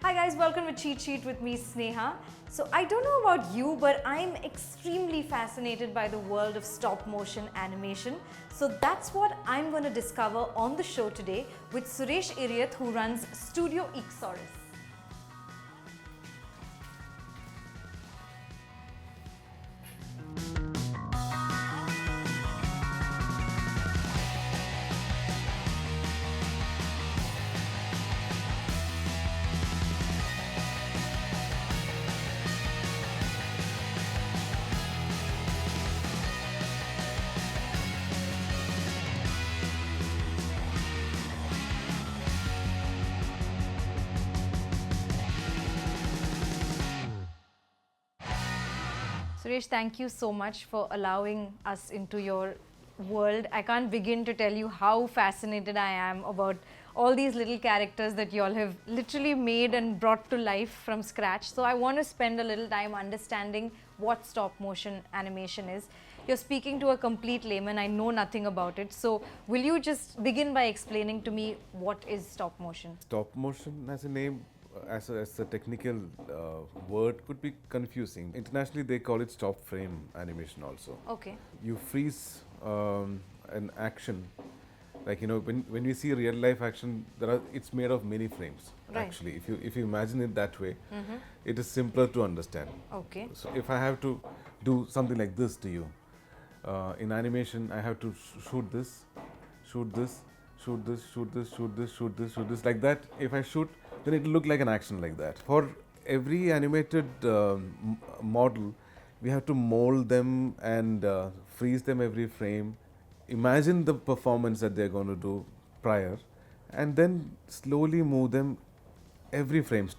Hi guys, welcome to Cheat Sheet with me, Sneha. So I don't know about you, but I'm extremely fascinated by the world of stop motion animation. So that's what I'm going to discover on the show today with Suresh Eriyat, who runs Studio Eeksaurus. Suresh, thank you so much for allowing us into your world. I can't begin to tell you how fascinated I am about all these little characters that you all have literally made and brought to life from scratch. So I want to spend a little time understanding what stop motion animation is. You're speaking to a complete layman. I know nothing about it. So will you just begin by explaining to me what is stop motion? Stop motion as a name, as a technical word could be confusing. Internationally, they call it stop frame animation also. Okay. You freeze an action, like when we see real life action, it's made of many frames. Right. Actually, if you imagine it that way, it is simpler to understand. Okay. So if I have to do something like this to you, in animation, I have to shoot this, shoot this, shoot this, shoot this, shoot this, shoot this, shoot this, like that. If I shoot, then it will look like an action like that. For every animated model, we have to mold them and freeze them every frame. Imagine the performance that they're going to do prior, and then slowly move them every frame.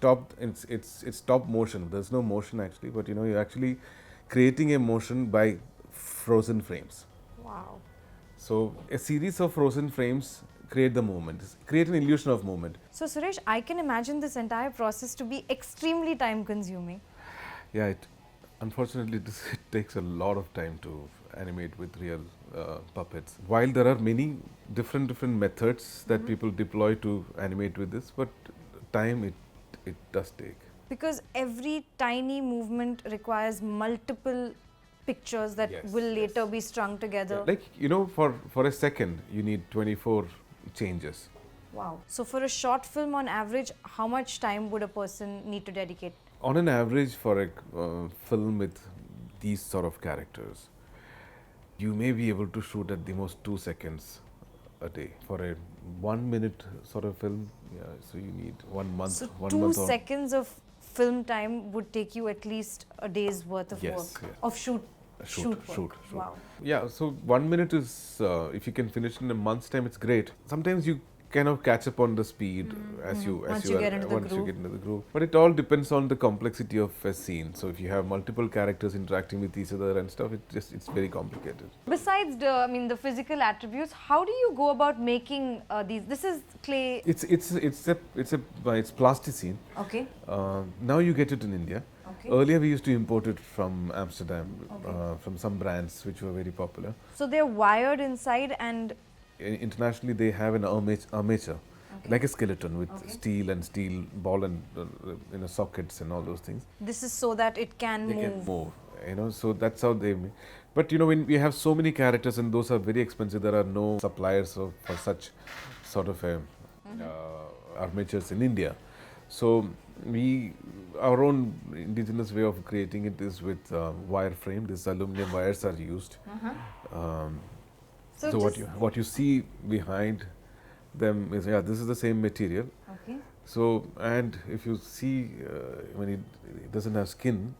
It's stop motion. There's no motion actually, but you're actually creating a motion by frozen frames. Wow. So a series of frozen frames create the movement, create an illusion of movement. So Suresh, I can imagine this entire process to be extremely time consuming. Yeah, unfortunately it takes a lot of time to animate with real puppets. While there are many different methods that people deploy to animate with this, but time it does take. Because every tiny movement requires multiple pictures that Yes, will later yes. be strung together. Like for a second you need 24 changes. Wow. So for a short film on average, how much time would a person need to dedicate? On an average, for a film with these sort of characters, you may be able to shoot at the most 2 seconds a day. For a 1 minute sort of film, yeah, so you need 1 month. So 1 2 month or seconds of film time would take you at least a day's worth of Yes, work. yeah. Of shoot shoot. work. Wow. Yeah, so 1 minute is, if you can finish in a month's time, it's great. Sometimes you kind of catch up on the speed Once you get into the once you groove. get into the groove. But it all depends on the complexity of a scene. So if you have multiple characters interacting with each other and stuff, it's very complicated. Besides the physical attributes, how do you go about making these? This is clay. It's plasticine. Okay. Now you get it in India. Okay. Earlier we used to import it from Amsterdam, Okay. from some brands which were very popular. So they're wired inside and Internationally they have an armature, Okay. like a skeleton with Okay. steel ball and sockets and all those things. this is so that it can They move. can move, so that's how they make. But when we have so many characters and those are very expensive, there are no suppliers for such sort of armatures in India. So our own indigenous way of creating it is with wire frame. These aluminum wires are used. So what you see behind them is, this is the same material. Okay. So, and if you see when it doesn't have skin,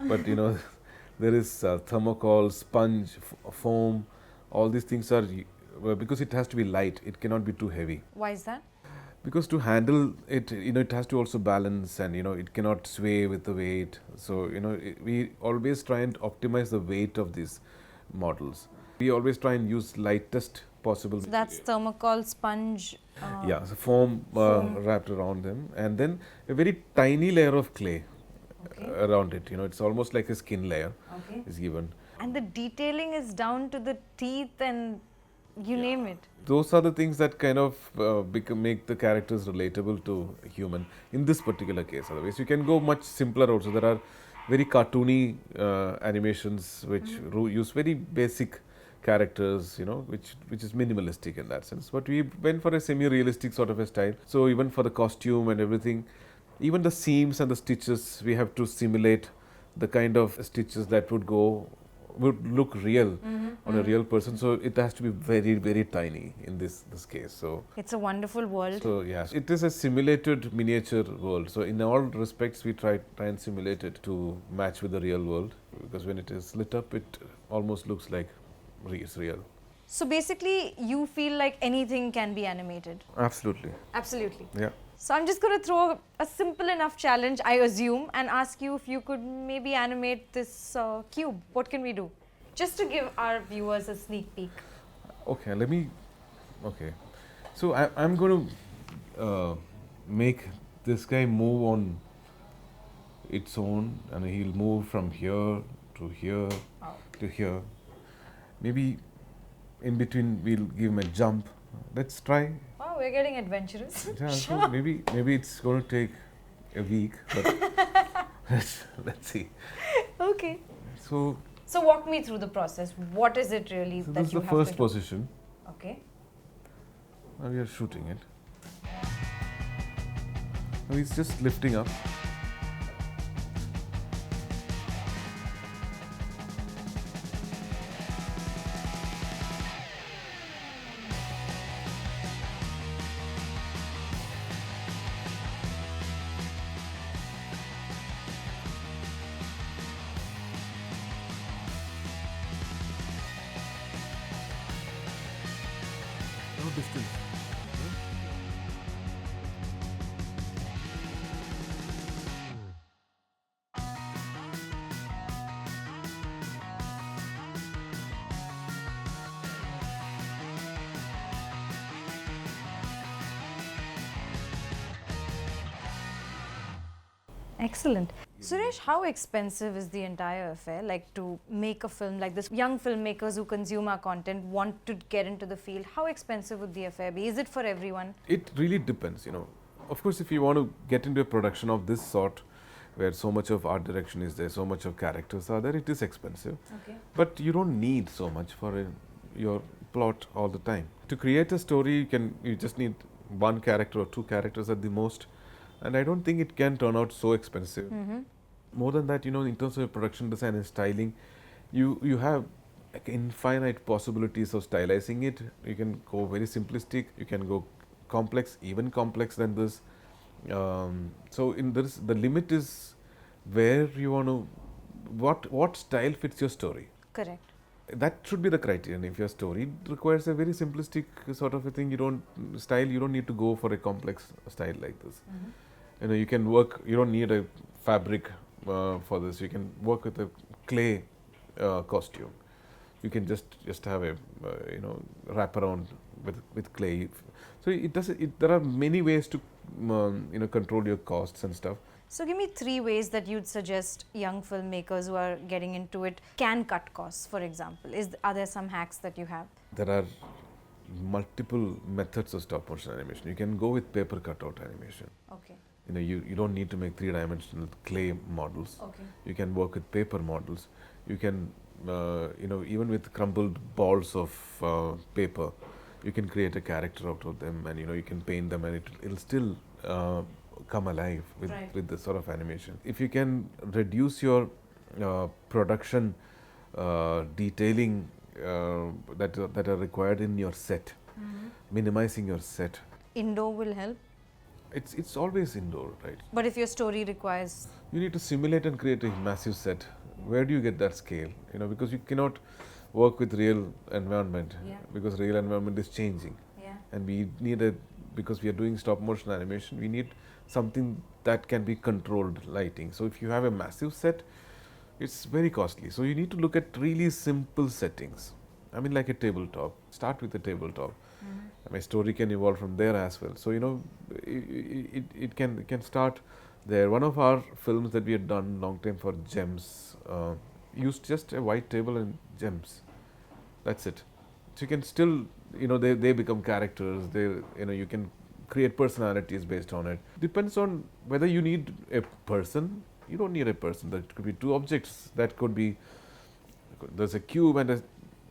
but there is thermocol, sponge, foam, all these things are, because it has to be light, it cannot be too heavy. Why is that? Because to handle it, it has to also balance, and it cannot sway with the weight. So we always try and optimize the weight of these models. We always try and use lightest possible. So that's thermocol, sponge. Yeah, so foam wrapped around them, and then a very tiny layer of clay Okay. around it. It's almost like a skin layer Okay. is given. And the detailing is down to the teeth and you name it. Those are the things that kind of make the characters relatable to human in this particular case. Otherwise, you can go much simpler also. There are very cartoony animations which use very basic characters, which is minimalistic in that sense. But we went for a semi-realistic sort of a style. So even for the costume and everything, even the seams and the stitches, we have to simulate the kind of stitches that would look real on a real person. So it has to be very, very tiny in this case. So It's a wonderful world. so yes, it is a simulated miniature world. So in all respects, we try and simulate it to match with the real world, because when it is lit up, it almost looks like it's real. So basically, you feel like anything can be animated. Absolutely. Absolutely. Yeah. So I'm just going to throw a simple enough challenge, I assume, and ask you if you could maybe animate this cube. What can we do? Just to give our viewers a sneak peek. Okay, okay. So I'm going to make this guy move on its own, and he'll move from here to here to here. Maybe in between we'll give him a jump. Let's try. Wow, we're getting adventurous. Yeah, so maybe it's going to take a week, but let's see. Okay. So walk me through the process. What is it really this that is you the have first to do? position. Okay. Now we are shooting it. Now he's just lifting up. No distance. Excellent. Suresh, how expensive is the entire affair? Like, to make a film like this, young filmmakers who consume our content want to get into the field. How expensive would the affair be? Is it for everyone? It really depends, Of course, if you want to get into a production of this sort, where so much of art direction is there, so much of characters are there, it is expensive. Okay. But you don't need so much for your plot all the time. To create a story, you just need one character or two characters at the most. And I don't think it can turn out so expensive. More than that, in terms of production design and styling, you have like infinite possibilities of stylizing it. You can go very simplistic, you can go complex, even complex than this. So the limit is where you want to, what style fits your story. Correct. That should be the criterion. If your story requires a very simplistic sort of a thing, you don't need to go for a complex style like this. You can work, you don't need a fabric for this. You can work with a clay costume. You can just have a wrap around with clay. So there are many ways to control your costs and stuff. So give me 3 ways that you'd suggest young filmmakers who are getting into it can cut costs, for example. Are there some hacks that you have? There are multiple methods of stop motion animation. You can go with paper cutout animation. Okay. You don't need to make 3-dimensional clay models. Okay. You can work with paper models. You can, even with crumbled balls of paper, you can create a character out of them, and you can paint them, and it'll still come alive with this sort of animation. If you can reduce your production detailing that are required in your set, minimizing your set. Indoor will help. It's always indoor, right? But if your story requires... You need to simulate and create a massive set. Where do you get that scale? Because you cannot work with real environment, because real environment is changing. Yeah. And we need because we are doing stop motion animation, we need something that can be controlled lighting. So if you have a massive set, it's very costly. So you need to look at really simple settings. I mean, like a tabletop. Start with a tabletop. My story can evolve from there as well. So it can start there. One of our films that we had done long time for Gems used just a white table and gems. That's it. So you can still they become characters. You can create personalities based on it. Depends on whether you need a person. You don't need a person. That could be two objects. That could be, there's a cube and a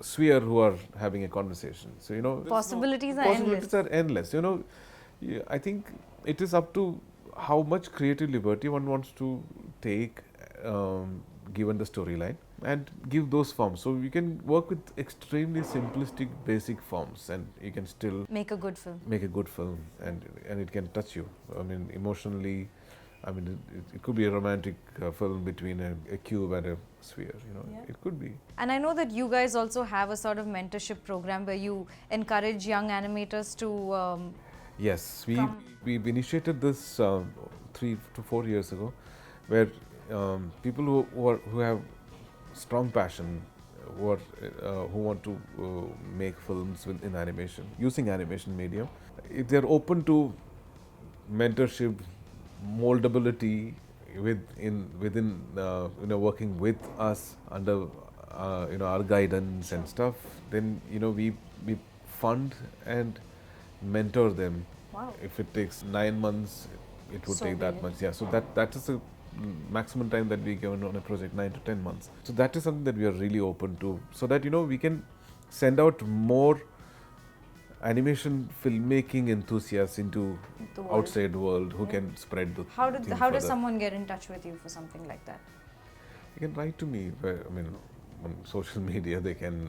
sphere who are having a conversation. So Possibilities are possibilities are endless. I think it is up to how much creative liberty one wants to take, given the storyline, and give those forms. So you can work with extremely simplistic, basic forms, and you can still make a good film. And it can touch you. I mean, emotionally. I mean, it could be a romantic film between a cube and a sphere. It could be. And I know that you guys also have a sort of mentorship program where you encourage young animators to. Yes, we initiated this 3 to 4 years ago, where people who have strong passion, who want to make films in animation, using animation medium, if they're open to mentorship, moldability within working with us under our guidance and stuff, then we fund and mentor them. Wow. If it takes 9 months, it would So take that much. Yeah, so that is the maximum time that we give on a project, 9 to 10 months. So that is something that we are really open to, so that we can send out more animation filmmaking enthusiasts into The outside world who can spread the How thing does further. someone get in touch with you for something like that? You can write to me. I mean, on social media, they can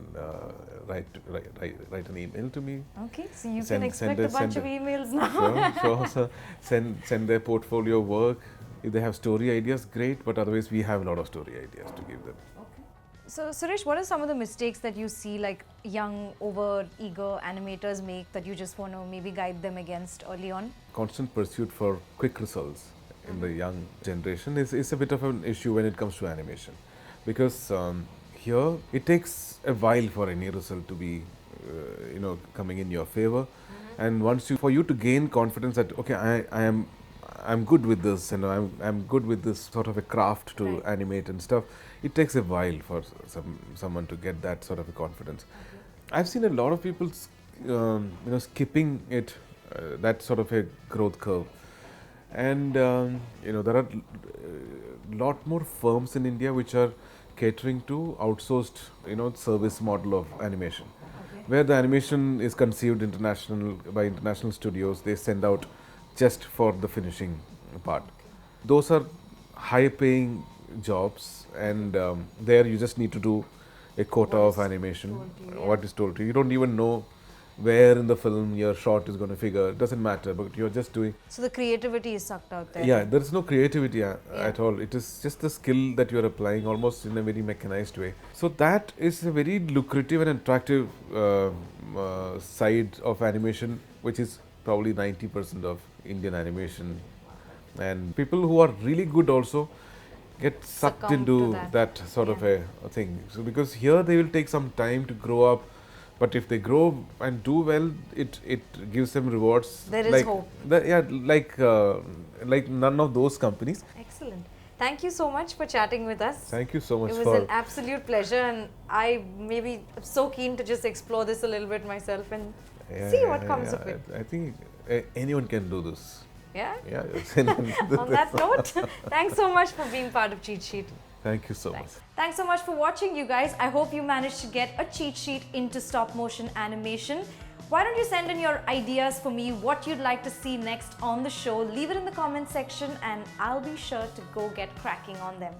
write an email to me. Okay, so you Send- can expect send a a- bunch send of a- emails now. So send their portfolio work. If they have story ideas, great. But otherwise, we have a lot of story ideas to give them. So Suresh, what are some of the mistakes that you see like young, over-eager animators make that you just want to maybe guide them against early on? Constant pursuit for quick results in the young generation is a bit of an issue when it comes to animation, because here it takes a while for any result to be coming in your favor, and for you to gain confidence that okay, I'm good with this, and I'm good with this sort of a craft to animate and stuff. It takes a while for someone to get that sort of a confidence. I've seen a lot of people skipping it, that sort of a growth curve, and there are a lot more firms in India which are catering to outsourced service model of animation, where the animation is conceived by international studios. They send out just for the finishing part. Those are high paying jobs, and there you just need to do a quota of animation, what is told to you. You don't even know where in the film your shot is going to figure. It doesn't matter, but you're just doing. So the creativity is sucked out there. Yeah, there is no creativity at all. It is just the skill that you're applying almost in a very mechanized way. So that is a very lucrative and attractive side of animation, which is probably 90% of Indian animation. And people who are really good also get sucked Succumb into to that sort of a thing. So because here they will take some time to grow up, but if they grow and do well, it gives them rewards. There is hope. Like none of those companies. Excellent. Thank you so much for chatting with us. Thank you so much. It was an absolute pleasure, and I maybe am so keen to just explore this a little bit myself and see what comes of it. I think anyone can do this. Yeah? Yeah. On that note, thanks so much for being part of Cheat Sheet. Thank you so much. Thanks so much for watching, you guys. I hope you managed to get a cheat sheet into stop motion animation. Why don't you send in your ideas for me, what you'd like to see next on the show? Leave it in the comment section and I'll be sure to go get cracking on them.